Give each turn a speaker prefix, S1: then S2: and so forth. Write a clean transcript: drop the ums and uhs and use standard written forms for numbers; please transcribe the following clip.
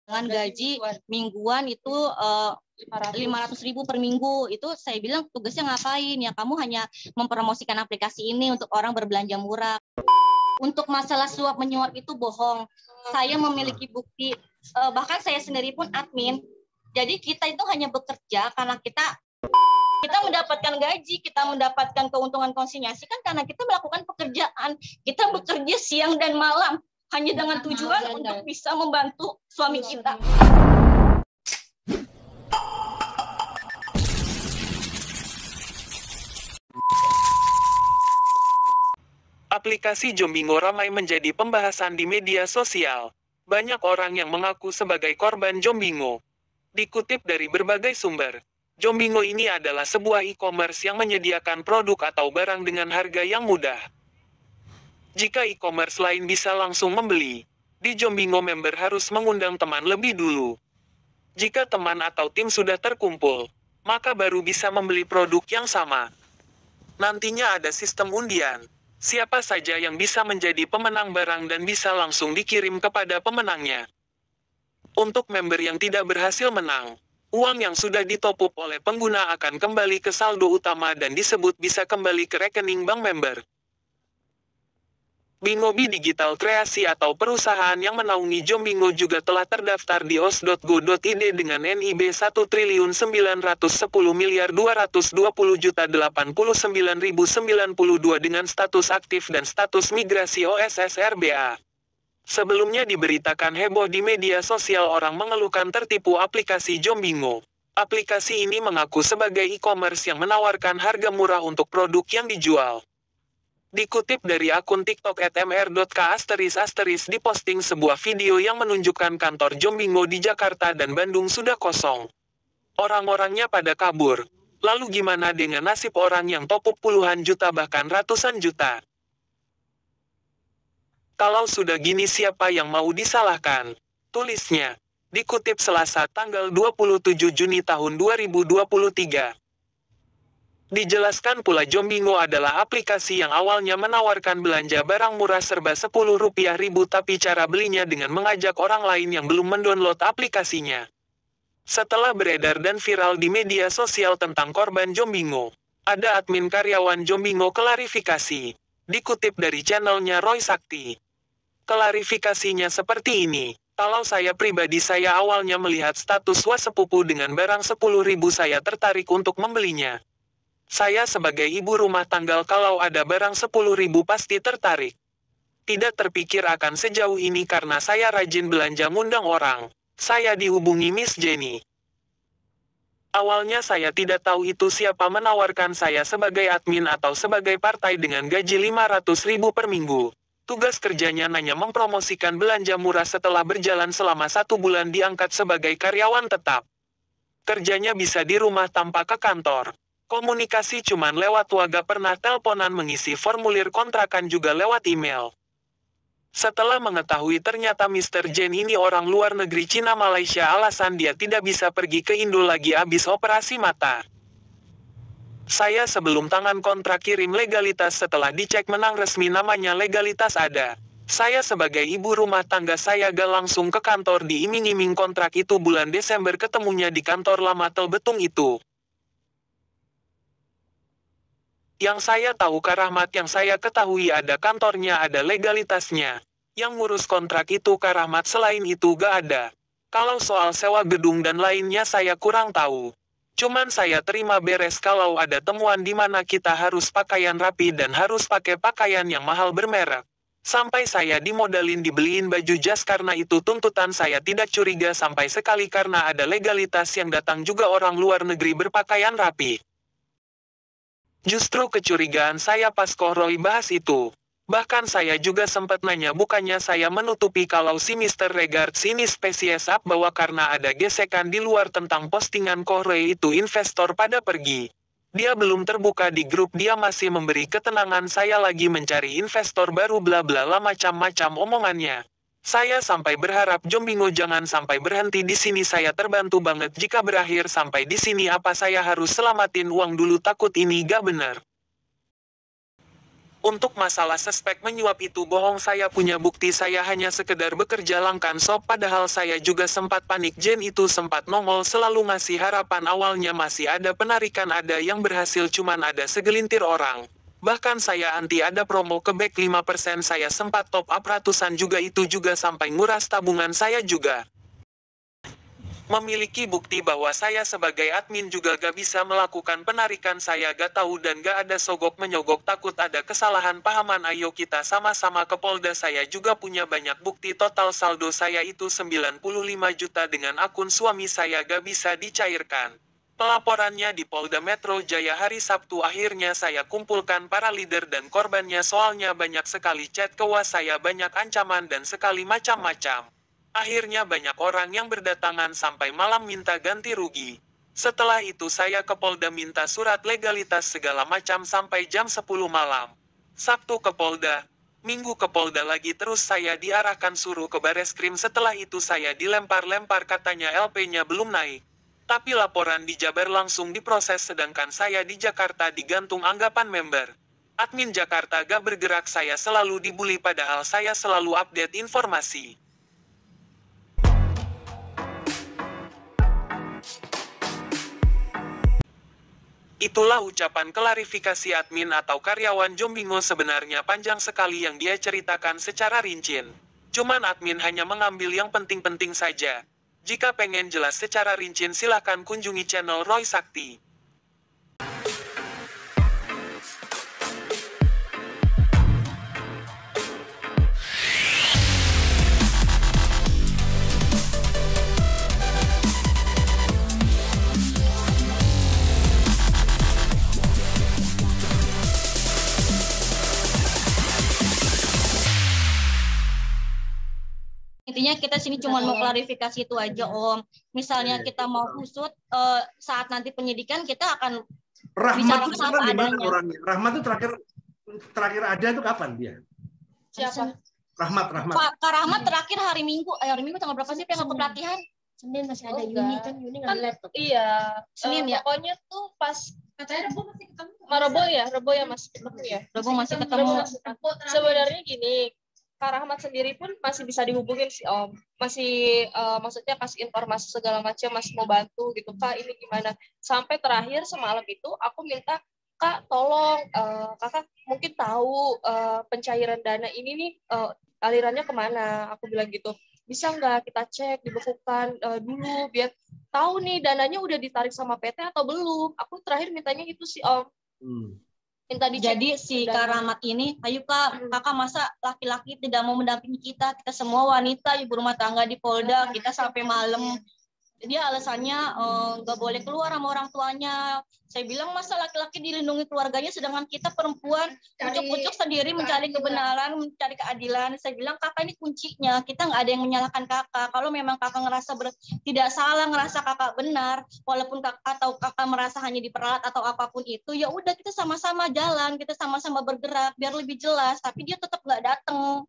S1: dengan gaji mingguan itu 500.000 per minggu. Itu saya bilang tugasnya ngapain ya, kamu hanya mempromosikan aplikasi ini untuk orang berbelanja murah. Untuk masalah suap menyuap itu bohong. Saya memiliki bukti, bahkan saya sendiri pun admin. Jadi kita itu hanya bekerja karena kita mendapatkan gaji, kita mendapatkan keuntungan konsinyasi kan karena kita melakukan pekerjaan. Kita bekerja siang dan malam hanya dengan tujuan untuk bisa membantu suami kita.
S2: Aplikasi Jombingo ramai menjadi pembahasan di media sosial. Banyak orang yang mengaku sebagai korban Jombingo. Dikutip dari berbagai sumber, Jombingo ini adalah sebuah e-commerce yang menyediakan produk atau barang dengan harga yang mudah. Jika e-commerce lain bisa langsung membeli, di Jombingo member harus mengundang teman lebih dulu. Jika teman atau tim sudah terkumpul, maka baru bisa membeli produk yang sama. Nantinya ada sistem undian. Siapa saja yang bisa menjadi pemenang barang dan bisa langsung dikirim kepada pemenangnya. Untuk member yang tidak berhasil menang, uang yang sudah ditopuk oleh pengguna akan kembali ke saldo utama dan disebut bisa kembali ke rekening bank member. Bingobi Digital Kreasi atau perusahaan yang menaungi Jombingo juga telah terdaftar di os.go.id dengan NIB 1.910.220.089.092 dengan status aktif dan status migrasi OSSRBA. Sebelumnya diberitakan heboh di media sosial orang mengeluhkan tertipu aplikasi Jombingo. Aplikasi ini mengaku sebagai e-commerce yang menawarkan harga murah untuk produk yang dijual. Dikutip dari akun TikTok @mr.k** diposting sebuah video yang menunjukkan kantor Jombingo di Jakarta dan Bandung sudah kosong. Orang-orangnya pada kabur. Lalu gimana dengan nasib orang yang topuk puluhan juta bahkan ratusan juta? Kalau sudah gini siapa yang mau disalahkan? Tulisnya. Dikutip Selasa tanggal 27 Juni tahun 2023. Dijelaskan pula Jombingo adalah aplikasi yang awalnya menawarkan belanja barang murah serba Rp10.000 tapi cara belinya dengan mengajak orang lain yang belum mendownload aplikasinya. Setelah beredar dan viral di media sosial tentang korban Jombingo, ada admin karyawan Jombingo klarifikasi. Dikutip dari channelnya Roy Sakti. Klarifikasinya seperti ini. Kalau saya pribadi saya awalnya melihat status wasepupu dengan barang 10.000 saya tertarik untuk membelinya. Saya sebagai ibu rumah tangga kalau ada barang 10.000 pasti tertarik. Tidak terpikir akan sejauh ini karena saya rajin belanja ngundang orang. Saya dihubungi Miss Jenny. Awalnya saya tidak tahu itu siapa menawarkan saya sebagai admin atau sebagai partai dengan gaji 500.000 per minggu. Tugas kerjanya hanya mempromosikan belanja murah setelah berjalan selama 1 bulan diangkat sebagai karyawan tetap. Kerjanya bisa di rumah tanpa ke kantor. Komunikasi cuman lewat WA, pernah teleponan, mengisi formulir kontrakan juga lewat email. Setelah mengetahui ternyata Mr. Jen ini orang luar negeri Cina Malaysia, alasan dia tidak bisa pergi ke Indo lagi habis operasi mata. Saya sebelum tangan kontrak kirim legalitas, setelah dicek menang resmi namanya legalitas ada. Saya sebagai ibu rumah tangga saya gak langsung ke kantor, diiming-iming kontrak itu bulan Desember, ketemunya di kantor lama Telbetung itu. Yang saya tahu Kak Rahmat, yang saya ketahui ada kantornya, ada legalitasnya. Yang ngurus kontrak itu Kak Rahmat, selain itu gak ada. Kalau soal sewa gedung dan lainnya saya kurang tahu. Cuman saya terima beres kalau ada temuan di mana kita harus pakaian rapi dan harus pakai pakaian yang mahal bermerek. Sampai saya dimodalin dibeliin baju jas, karena itu tuntutan saya tidak curiga sampai sekali karena ada legalitas yang datang juga orang luar negeri berpakaian rapi. Justru kecurigaan saya pas Roy bahas itu. Bahkan saya juga sempat nanya, bukannya saya menutupi kalau si Mr. Regards ini spesies up bahwa karena ada gesekan di luar tentang postingan Roy itu investor pada pergi. Dia belum terbuka di grup, dia masih memberi ketenangan saya lagi mencari investor baru bla bla lah macam-macam omongannya. Saya sampai berharap Jombingo jangan sampai berhenti di sini, saya terbantu banget jika berakhir sampai di sini. Apa saya harus selamatin uang dulu, takut ini gak benar. Untuk masalah suspek menyuap itu bohong, saya punya bukti, saya hanya sekedar bekerja langkan sob, padahal saya juga sempat panik. Jen itu sempat nongol selalu ngasih harapan, awalnya masih ada penarikan, ada yang berhasil, cuman ada segelintir orang. Bahkan saya anti ada promo keback 5%, saya sempat top up ratusan juga, itu juga sampai nguras tabungan saya juga. Memiliki bukti bahwa saya sebagai admin juga gak bisa melakukan penarikan, saya gak tahu dan gak ada sogok menyogok, takut ada kesalahan pahaman. Ayo kita sama-sama ke Polda, saya juga punya banyak bukti. Total saldo saya itu 95 juta dengan akun suami saya gak bisa dicairkan. Pelaporannya di Polda Metro Jaya hari Sabtu. Akhirnya saya kumpulkan para leader dan korbannya, soalnya banyak sekali chat ke WA saya, banyak ancaman dan sekali macam-macam. Akhirnya banyak orang yang berdatangan sampai malam minta ganti rugi. Setelah itu saya ke Polda minta surat legalitas segala macam sampai jam 10 malam. Sabtu ke Polda, Minggu ke Polda lagi, terus saya diarahkan suruh ke Bareskrim. Setelah itu saya dilempar-lempar, katanya LP-nya belum naik. Tapi laporan di Jabar langsung diproses, sedangkan saya di Jakarta digantung anggapan member. Admin Jakarta gak bergerak, saya selalu dibully padahal saya selalu update informasi. Itulah ucapan klarifikasi admin atau karyawan Jombingo, sebenarnya panjang sekali yang dia ceritakan secara rinci. Cuman admin hanya mengambil yang penting-penting saja. Jika pengen jelas secara rinci silahkan kunjungi channel Roy Sakti.
S1: Intinya kita sini cuma mau klarifikasi itu aja, Om. Misalnya kita mau usut saat nanti penyidikan, kita akan
S3: Rahmat itu
S1: bicarakan
S3: sekarang
S1: apa
S3: di mana
S1: adanya.
S3: orangnya? Rahmat itu terakhir ada itu kapan dia?
S1: Siapa?
S3: Rahmat.
S1: Kak Rahmat terakhir hari Minggu tanggal berapa sih yang aku pelatihan?
S4: Senin masih ada
S5: Enggak.
S4: Yuni kan nggak ada laptop.
S5: Iya,
S1: Senin ya?
S5: pokoknya tuh pas
S4: Katanya Rebo masih ketemu.
S5: Rebo ya masih ketemu ya.
S1: Rebo masih
S5: Rebo
S1: ketemu.
S5: masih ketemu. Sebenarnya gini, Kak Rahmat sendiri pun masih bisa dihubungin sih Om. Masih maksudnya kasih informasi segala macam, masih mau bantu gitu Kak, ini gimana. Sampai terakhir semalam itu aku minta, Kak tolong Kakak mungkin tahu pencairan dana ini nih alirannya kemana. Aku bilang gitu. Bisa nggak kita cek, dibekukan dulu biar tahu nih dananya udah ditarik sama PT atau belum. Aku terakhir mintanya itu sih Om. Minta dicek.
S1: Jadi si Kak Rahmat ini, ayo Kak, kakak masa laki-laki tidak mau mendampingi kita semua wanita ibu rumah tangga di Polda, kita sampai malam. Dia alasannya nggak boleh keluar sama orang tuanya. Saya bilang masa laki-laki dilindungi keluarganya, sedangkan kita perempuan ucuk-ucuk sendiri mencari kebenaran, mencari keadilan. Saya bilang kakak ini kuncinya, kita nggak ada yang menyalahkan kakak. Kalau memang kakak ngerasa tidak salah, ngerasa kakak benar, walaupun kakak atau kakak merasa hanya diperalat atau apapun itu, ya udah kita sama-sama jalan, kita sama-sama bergerak biar lebih jelas. Tapi dia tetap nggak datang.